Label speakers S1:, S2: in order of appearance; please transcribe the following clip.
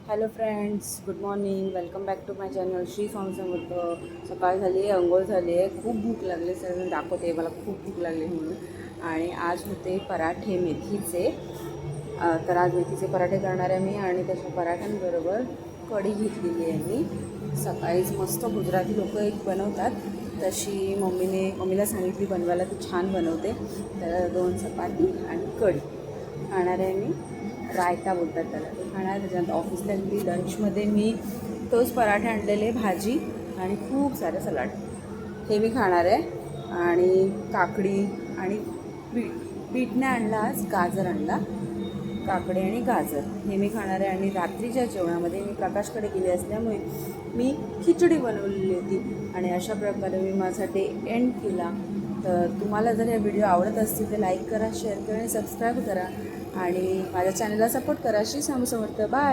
S1: Hello friends, good morning. Welcome back to my channel Shri Swami Samarth. सकाळ झाली आहे, अंघोळ झाली आहे, खूप भूक लागली. सगळं दाखवते मला खूप भूक लागली म्हणून. आणि आज होते पराठे मेथीचे. तर आज मेथीचे पराठे करणार आहे मी आणि त्याच्या पराठ्यांबरोबर कढी घेतलेली आहे मी. सकाळीच मस्त गुजराती लोक एक बनवतात तशी मम्मीला सांगितली बनवायला, ती छान बनवते. तर 2 चपाती आणि कढी खाणार आहे मी. रायता बोलतात त्याला, ते खाणार. त्याच्यानंतर ऑफिसला गेली, लंचमध्ये मी तोच पराठे आणलेले, भाजी आणि खूप सारं सलाड हे मी खाणार आहे. आणि काकडी आणि बीट नाही आणला, आज गाजर आणला. काकडी आणि गाजर हे मी खाणार आहे. आणि रात्रीच्या जेवणामध्ये मी प्रकाशकडे गेले असल्यामुळे मी खिचडी बनवलेली होती. आणि अशा प्रकारे मी माझा डे एंड केला. तर तुम्हाला जर हे व्हिडिओ आवडत असतील तर लाईक करा, शेअर करा आणि सबस्क्राईब करा. आणि माझ्या चॅनलला सपोर्ट करा. श्री स्वामी समर्थ. बाय.